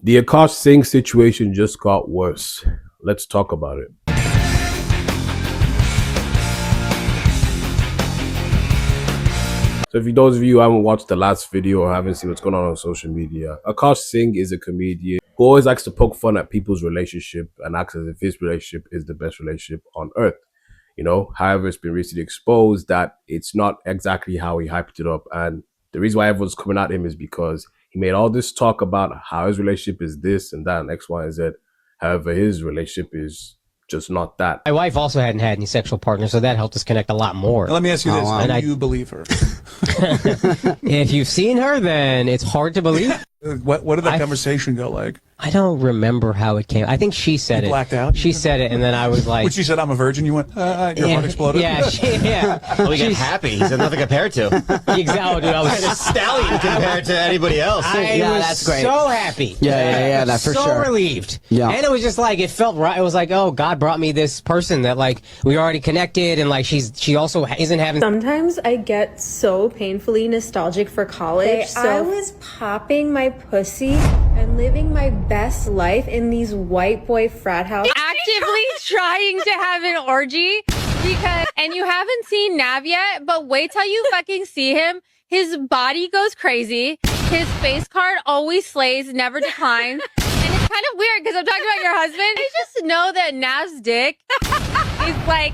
The Akash Singh situation just got worse. Let's talk about it. So if those of you who haven't watched the last video or haven't seen what's going on social media, Akash Singh is a comedian who always likes to poke fun at people's relationship and acts as if his relationship is the best relationship on earth. You know, however, it's been recently exposed that it's not exactly how he hyped it up. And the reason why everyone's coming at him is because he made all this talk about how his relationship is this and that and X, Y, and Z. However, his relationship is just not that. My wife also hadn't had any sexual partners, so that helped us connect a lot more. Now, let me ask you this. Do you believe her? If you've seen her, then it's hard to believe. What did that conversation go like? I don't remember how it came. I think she said it. Blacked out? She said it, and then I was like... When she said, I'm a virgin, you went, your heart exploded? Yeah, Well, we get happy. He's nothing compared to. Exactly, dude. I was a stallion compared to anybody else. That's great. So happy. Yeah, that's for sure. So relieved. Yeah. And it was just like, it felt right. It was like, oh, God brought me this person that, like, we already connected, and, like, she also isn't having... Sometimes I get so painfully nostalgic for college. I was popping my pussy and living my best life in these white boy frat houses. Actively trying to have an orgy and you haven't seen Nav yet, but wait till you fucking see him. His body goes crazy. His face card always slays, never declines. And it's kind of weird because I'm talking about your husband. I just know that Nav's dick is like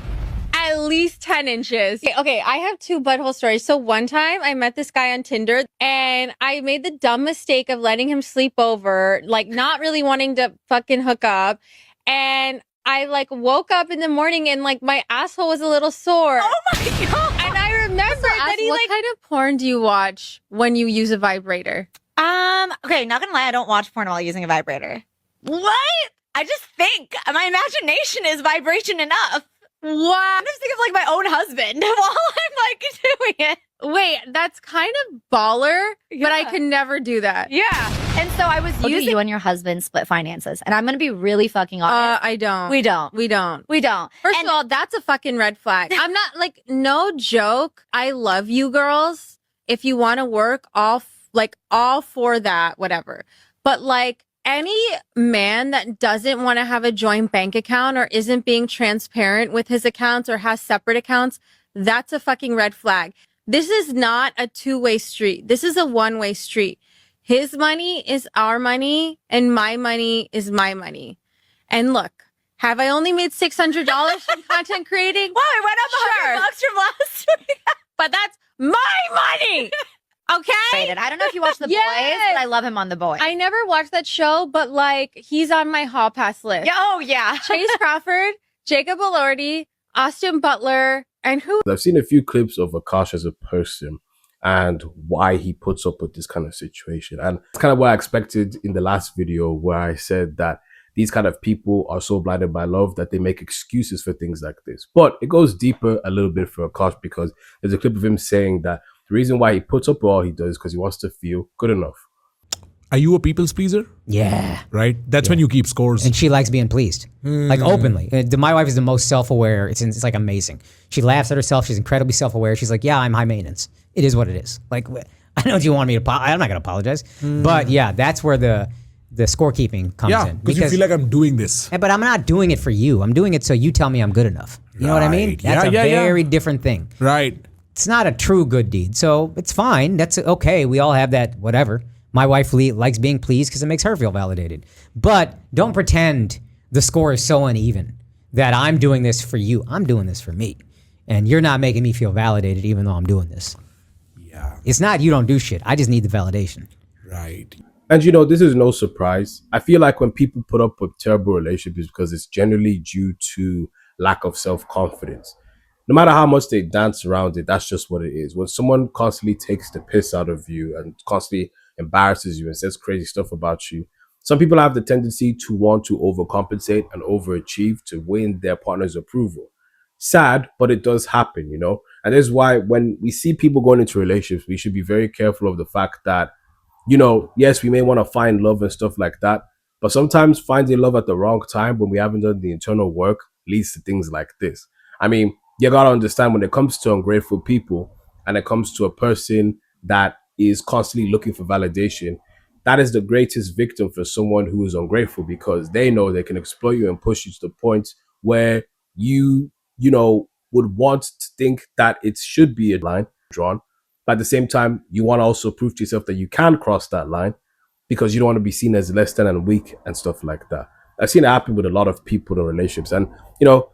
at least 10 inches. Okay, I have two butthole stories. So one time I met this guy on Tinder and I made the dumb mistake of letting him sleep over, like not really wanting to fucking hook up. And I like woke up in the morning and like my asshole was a little sore. Oh my God. And I remember that he what kind of porn do you watch when you use a vibrator? Okay, not gonna lie, I don't watch porn while using a vibrator. What? I just think my imagination is vibration enough. Wow. I'm just thinking of like my own husband while I'm like doing it. Wait, that's kind of baller, but I could never do that. Yeah. And so I was using you and your husband split finances. And I'm going to be really fucking honest. I don't. We don't. First of all, that's a fucking red flag. I'm not like, no joke. I love you girls. If you want to work, all for that, whatever. But like, any man that doesn't want to have a joint bank account or isn't being transparent with his accounts or has separate accounts, that's a fucking red flag. This is not a two-way street. This is a one-way street. His money is our money and my money is my money. And look, have I only made $600 from content creating? Wow, I went up $100 from last week. But that's my money. Okay. I don't know if you watch The Boys, but I love him on The Boys. I never watched that show, but like he's on my hall pass list. Yeah, oh yeah. Chase Crawford, Jacob Elordi, Austin Butler, and who? I've seen a few clips of Akash as a person and why he puts up with this kind of situation. And it's kind of what I expected in the last video where I said that these kind of people are so blinded by love that they make excuses for things like this. But it goes deeper a little bit for Akash because there's a clip of him saying that the reason why he puts up with all he does is because he wants to feel good enough. Are you a people's pleaser? Yeah. Right? That's when you keep scores. And she likes being pleased. Like openly. My wife is the most self-aware. It's like amazing. She laughs at herself. She's incredibly self-aware. She's like, yeah, I'm high maintenance. It is what it is. Like, I know you want me to, I'm not going to apologize. But yeah, that's where the scorekeeping comes in. Because you feel like I'm doing this. But I'm not doing it for you. I'm doing it so you tell me I'm good enough. You know what I mean? That's a very different thing. Right. It's not a true good deed. So it's fine. That's okay. We all have that, whatever. My wife likes being pleased because it makes her feel validated. But don't pretend the score is so uneven that I'm doing this for you. I'm doing this for me. And you're not making me feel validated even though I'm doing this. Yeah. It's not you don't do shit. I just need the validation. Right. And you know, this is no surprise. I feel like when people put up with terrible relationships because it's generally due to lack of self-confidence. No matter how much they dance around it, that's just what it is. When someone constantly takes the piss out of you and constantly embarrasses you and says crazy stuff about you, some people have the tendency to want to overcompensate and overachieve to win their partner's approval. Sad, but it does happen, you know? And this is why when we see people going into relationships, we should be very careful of the fact that, you know, yes, we may want to find love and stuff like that, but sometimes finding love at the wrong time when we haven't done the internal work leads to things like this. I mean, you gotta understand when it comes to ungrateful people and it comes to a person that is constantly looking for validation, that is the greatest victim for someone who is ungrateful, because they know they can exploit you and push you to the point where you know, would want to think that it should be a line drawn. But at the same time, you want to also prove to yourself that you can cross that line, because you don't want to be seen as less than and weak and stuff like that. I've seen it happen with a lot of people in relationships. And, you know,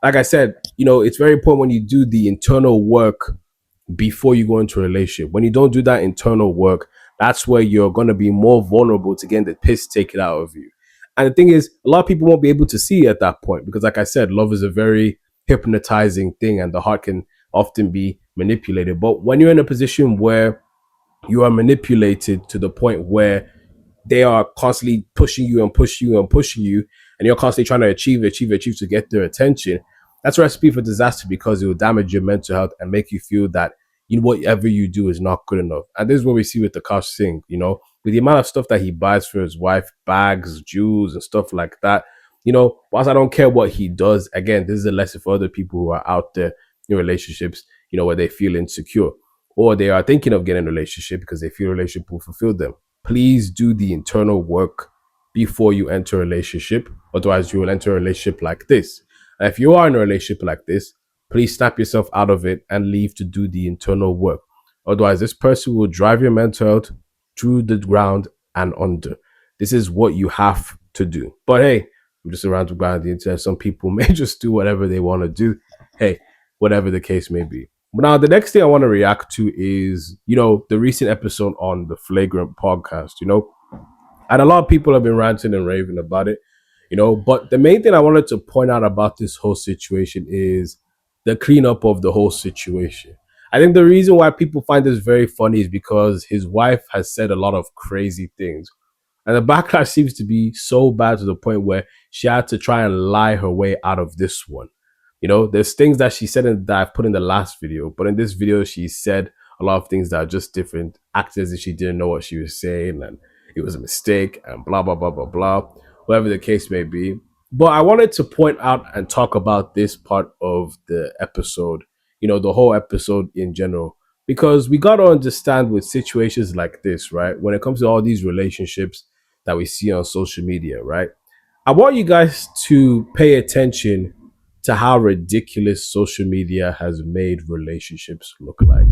like I said, you know, it's very important when you do the internal work before you go into a relationship. When you don't do that internal work, that's where you're going to be more vulnerable to getting the piss taken out of you. And the thing is, a lot of people won't be able to see at that point, because like I said, love is a very hypnotizing thing and the heart can often be manipulated. But when you're in a position where you are manipulated to the point where they are constantly pushing you and pushing you and pushing you, and you're constantly trying to achieve to get their attention, that's a recipe for disaster, because it will damage your mental health and make you feel that, you know, whatever you do is not good enough. And this is what we see with Akash Singh, you know, with the amount of stuff that he buys for his wife, bags, jewels and stuff like that. You know, whilst I don't care what he does, again, this is a lesson for other people who are out there in relationships, you know, where they feel insecure or they are thinking of getting a relationship because they feel a relationship will fulfill them. Please do the internal work before you enter a relationship. Otherwise, you will enter a relationship like this. And if you are in a relationship like this, please snap yourself out of it and leave to do the internal work. Otherwise, this person will drive your mental health through the ground and under. This is what you have to do. But hey, I'm just around to the internet. Some people may just do whatever they want to do. Hey, whatever the case may be. But now the next thing I want to react to is, you know, the recent episode on the Flagrant podcast, you know, and a lot of people have been ranting and raving about it, you know, but the main thing I wanted to point out about this whole situation is the cleanup of the whole situation. I think the reason why people find this very funny is because his wife has said a lot of crazy things. And the backlash seems to be so bad to the point where she had to try and lie her way out of this one. You know, there's things that she said that I've put in the last video, but in this video, she said a lot of things that are just different, acted as if she didn't know what she was saying and it was a mistake and blah, blah, blah, blah, blah, whatever the case may be. But I wanted to point out and talk about this part of the episode, you know, the whole episode in general, because we got to understand with situations like this, right? When it comes to all these relationships that we see on social media, right? I want you guys to pay attention to how ridiculous social media has made relationships look like.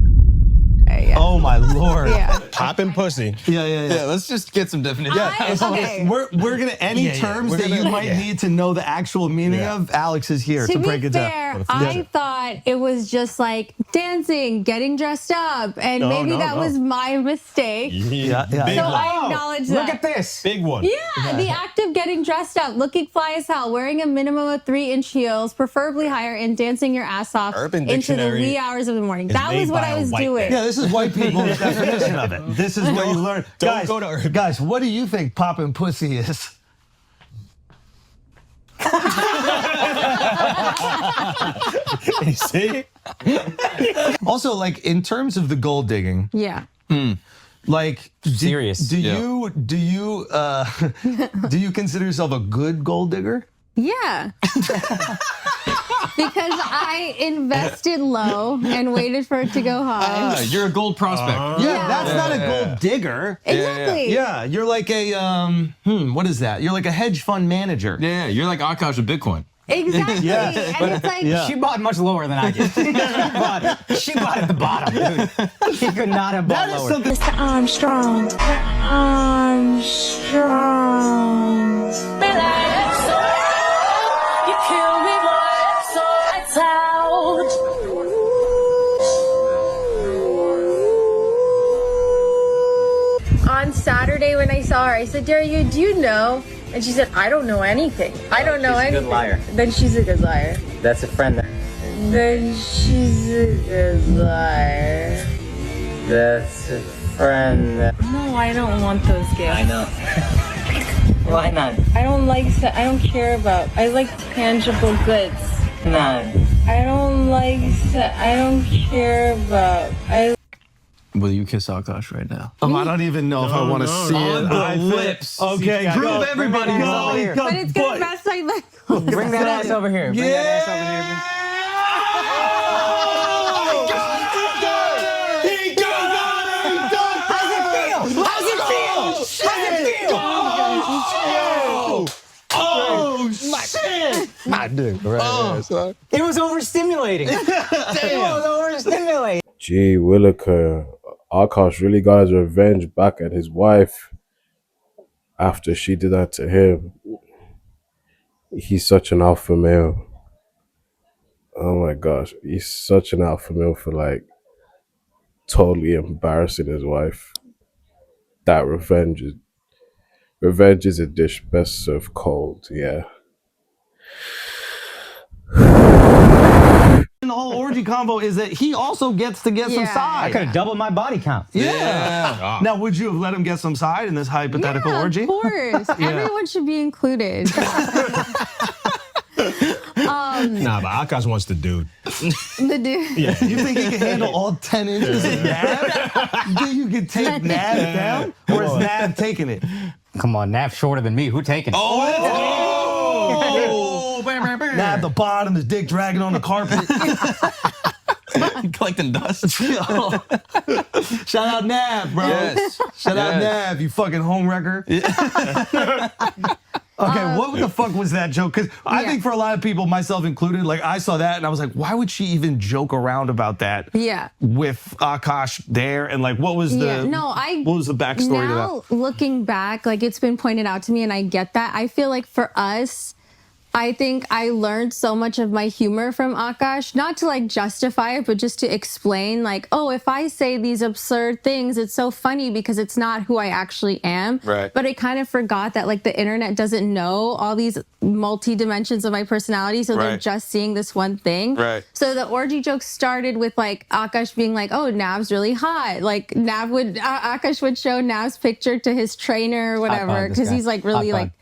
Oh my lord. Yeah. Popping pussy. Yeah, let's just get some definition. Okay. We're gonna any terms that you might need to know the actual meaning of. Alex is here to break it down. I thought it was just like dancing, getting dressed up, and maybe that was my mistake. Yeah. So I acknowledge that. Look at this. Big one. Yeah, the act of getting dressed up, looking fly as hell, wearing a minimum of 3-inch heels, preferably higher, and dancing your ass off Urban into the Dictionary wee hours of the morning. is That was made what by I a was white doing. Yeah, this is white people's definition of it. This is what you learn. Don't go to Urban. Guys, what do you think popping pussy is? You see? Also, like in terms of the gold digging, Yeah. like Serious. Do you consider yourself a good gold digger? Yeah. Because I invested low and waited for it to go high. You're a gold prospect. Yeah, that's not a gold digger. Exactly. Yeah, you're like a what is that? You're like a hedge fund manager. Yeah, you're like Akash with Bitcoin. Exactly. And it's like, She bought much lower than I did. she bought at the bottom, dude. She could not have bought lower. Mr. Armstrong. You kill me, boy, so it's out. On Saturday when I saw her, I said, do you know? And she said, I don't know anything. I don't know anything. She's a good liar. Then she's a good liar. That's a friend. Then she's a good liar. That's a friend. No, I don't want those gifts. I know. Why not? I don't like, I don't care about, I like tangible goods. Nah. I don't like, I don't care about, Will you kiss Akash right now? I don't even know if I want to see it. On the lips. Okay, prove everybody go. but it's gonna mess my leg. Bring that ass over here. Bring that ass over here. He got it! How's it feel? Not doing right. Son. It was overstimulating. It was overstimulating. Gee, Williker, Akash really got his revenge back at his wife after she did that to him. He's such an alpha male. Oh my gosh, he's such an alpha male for like totally embarrassing his wife. That revenge is a dish best served cold. Yeah. And the whole orgy combo is that he also gets to get some side. I could have doubled my body count. Yeah. Now, would you have let him get some side in this hypothetical orgy? Of course. Everyone should be included. Nah, but Akash wants the dude. The dude. Yeah. You think he can handle all 10 inches of Nav? You think you can take Nav down? Or is Nav taking it? Come on, Nav's shorter than me. Who taking it? Nav the bottom, his dick dragging on the carpet. Collecting dust. Shout out Nav, bro. Yes. Shout out Nav, you fucking home wrecker. Okay, what the fuck was that joke? Because I think for a lot of people, myself included, like I saw that and I was like, why would she even joke around about that? Yeah. With Akash there, and like, what was the what was the backstory to that? Now looking back, like it's been pointed out to me, and I get that. I feel like for us, I think I learned so much of my humor from Akash, not to like justify it, but just to explain like, oh, if I say these absurd things, it's so funny because it's not who I actually am. Right. But I kind of forgot that like the internet doesn't know all these multi-dimensions of my personality, so they're just seeing this one thing. Right. So the orgy joke started with like Akash being like, oh, Nav's really hot. Like Akash would show Nav's picture to his trainer or whatever, because he's like really like,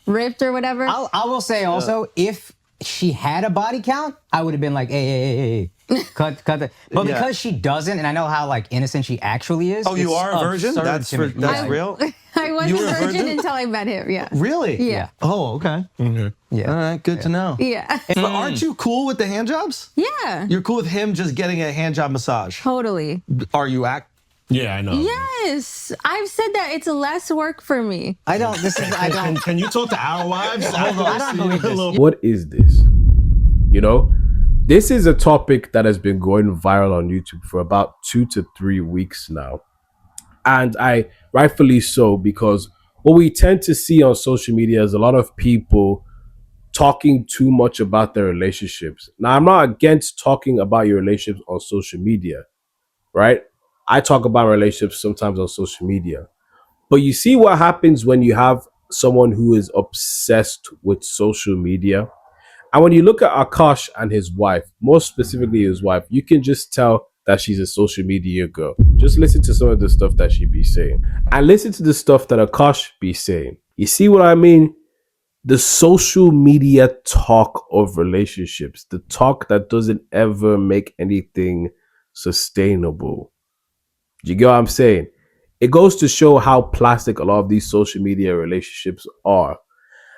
ripped or whatever. I will say also, if she had a body count, I would have been like, hey, cut that. But because she doesn't, and I know how like innocent she actually is. Oh, you are a virgin? That's real? I was a virgin until I met him, yeah. Really? Yeah. Oh, okay. Yeah. All right, good to know. Yeah. But aren't you cool with the hand jobs? Yeah. You're cool with him just getting a hand job massage? Totally. Are you Yeah, I know. Yes. I've said that it's less work for me. I don't. Can you talk to our wives? I don't believe this. What is this? You know, this is a topic that has been going viral on YouTube for about 2 to 3 weeks now. And I rightfully so, because what we tend to see on social media is a lot of people talking too much about their relationships. Now, I'm not against talking about your relationships on social media, right? I talk about relationships sometimes on social media. But you see what happens when you have someone who is obsessed with social media. And when you look at Akash and his wife, more specifically his wife, you can just tell that she's a social media girl. Just listen to some of the stuff that she be saying. And listen to the stuff that Akash be saying. You see what I mean? The social media talk of relationships. The talk that doesn't ever make anything sustainable. You get what I'm saying? It goes to show how plastic a lot of these social media relationships are.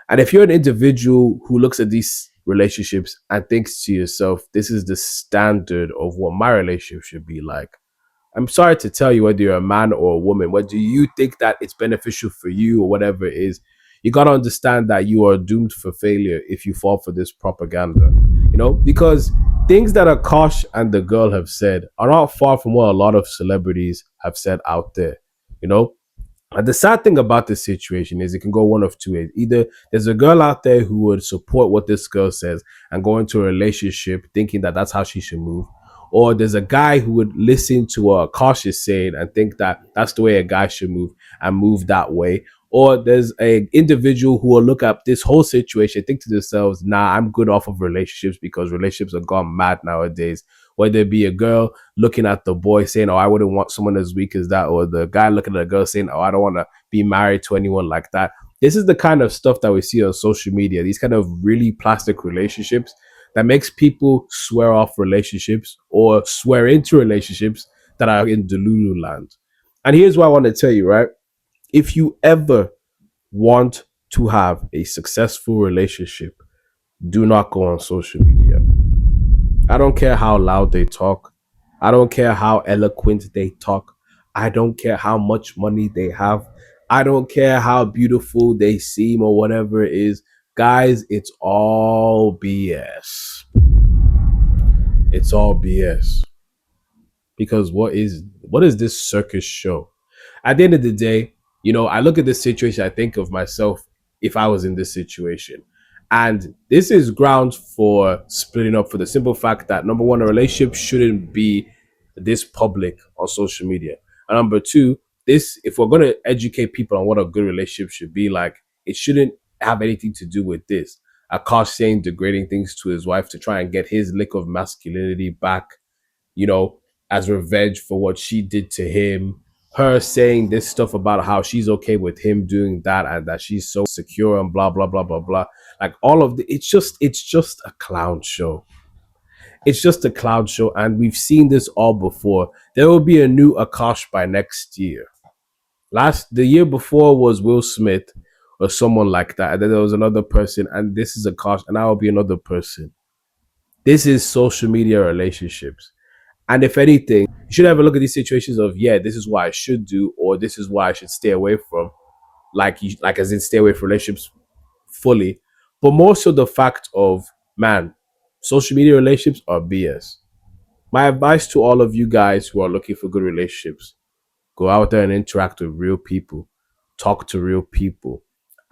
And if you're an individual who looks at these relationships and thinks to yourself, this is the standard of what my relationship should be like, I'm sorry to tell you, whether you're a man or a woman, whether you think that it's beneficial for you or whatever it is, you got to understand that you are doomed for failure if you fall for this propaganda, you know, because things that Akash and the girl have said are not far from what a lot of celebrities have said out there, you know. And the sad thing about this situation is it can go one of two ways. Either there's a girl out there who would support what this girl says and go into a relationship thinking that that's how she should move, or there's a guy who would listen to what Akash is saying and think that that's the way a guy should move and move that way. Or there's an individual who will look at this whole situation, think to themselves, nah, I'm good off of relationships because relationships have gone mad nowadays. Whether it be a girl looking at the boy saying, oh, I wouldn't want someone as weak as that, or the guy looking at a girl saying, oh, I don't want to be married to anyone like that. This is the kind of stuff that we see on social media, these kind of really plastic relationships that makes people swear off relationships or swear into relationships that are in Delulu land. And here's what I want to tell you, right? If you ever want to have a successful relationship, do not go on social media. I don't care how loud they talk. I don't care how eloquent they talk. I don't care how much money they have. I don't care how beautiful they seem or whatever it is. Guys, it's all BS. It's all BS. Because what is this circus show? At the end of the day, you know, I look at this situation, I think of myself if I was in this situation. And this is grounds for splitting up for the simple fact that number one, a relationship shouldn't be this public on social media. And number two, this, if we're going to educate people on what a good relationship should be like, it shouldn't have anything to do with this. Akash saying degrading things to his wife to try and get his lick of masculinity back, you know, as revenge for what she did to him. Her saying this stuff about how she's okay with him doing that and that she's so secure and blah blah blah blah blah. Like all of the, it's just a clown show. It's just a clown show, and we've seen this all before. There will be a new Akash by next year. The year before was Will Smith or someone like that, and then there was another person, and this is Akash, and I will be another person. This is social media relationships. And if anything, you should have a look at these situations of, yeah, this is what I should do, or this is what I should stay away from. Like as in stay away from relationships fully. But more so the fact of, man, social media relationships are BS. My advice to all of you guys who are looking for good relationships, go out there and interact with real people. Talk to real people.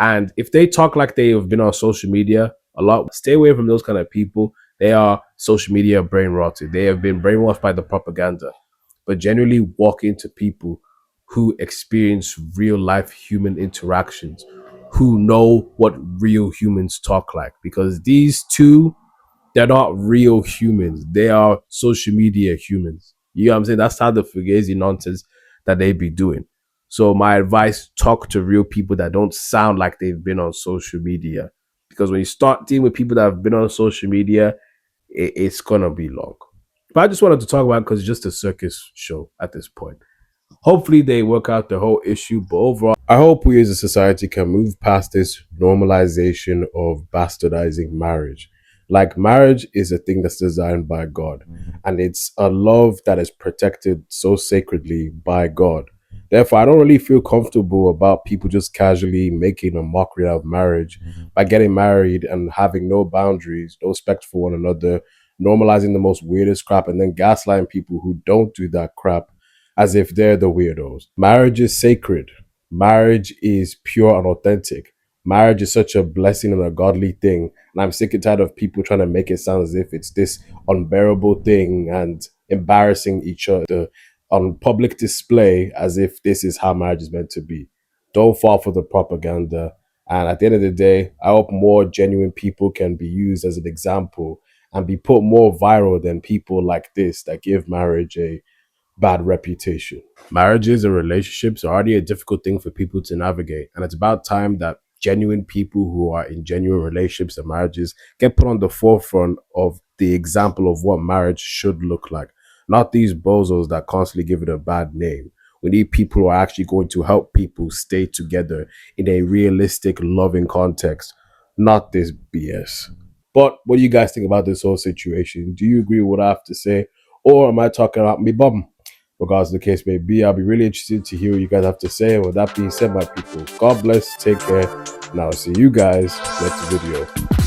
And if they talk like they have been on social media a lot, stay away from those kind of people. They are social media brain rotted. They have been brainwashed by the propaganda. But generally walk into people who experience real life human interactions, who know what real humans talk like. Because these two, they're not real humans. They are social media humans. You know what I'm saying? That's how the fugazi nonsense that they be doing. So my advice, talk to real people that don't sound like they've been on social media. Because when you start dealing with people that have been on social media, it's going to be long. But I just wanted to talk about it because it's just a circus show at this point. Hopefully they work out the whole issue, but overall, I hope we as a society can move past this normalization of bastardizing marriage. Like, marriage is a thing that's designed by God, and it's a love that is protected so sacredly by God. Therefore, I don't really feel comfortable about people just casually making a mockery out of marriage by getting married and having no boundaries, no respect for one another, normalizing the most weirdest crap, and then gaslighting people who don't do that crap as if they're the weirdos. Marriage is sacred. Marriage is pure and authentic. Marriage is such a blessing and a godly thing. And I'm sick and tired of people trying to make it sound as if it's this unbearable thing and embarrassing each other on public display as if this is how marriage is meant to be. Don't fall for the propaganda. And at the end of the day, I hope more genuine people can be used as an example and be put more viral than people like this that give marriage a bad reputation. Marriages and relationships are already a difficult thing for people to navigate, and it's about time that genuine people who are in genuine relationships and marriages get put on the forefront of the example of what marriage should look like. Not these bozos that constantly give it a bad name. We need people who are actually going to help people stay together in a realistic, loving context, not this BS. But what do you guys think about this whole situation? Do you agree with what I have to say? Or am I talking about me bum? Regardless of the case may be, I'll be really interested to hear what you guys have to say. And with that being said, my people, God bless, take care, and I'll see you guys next video.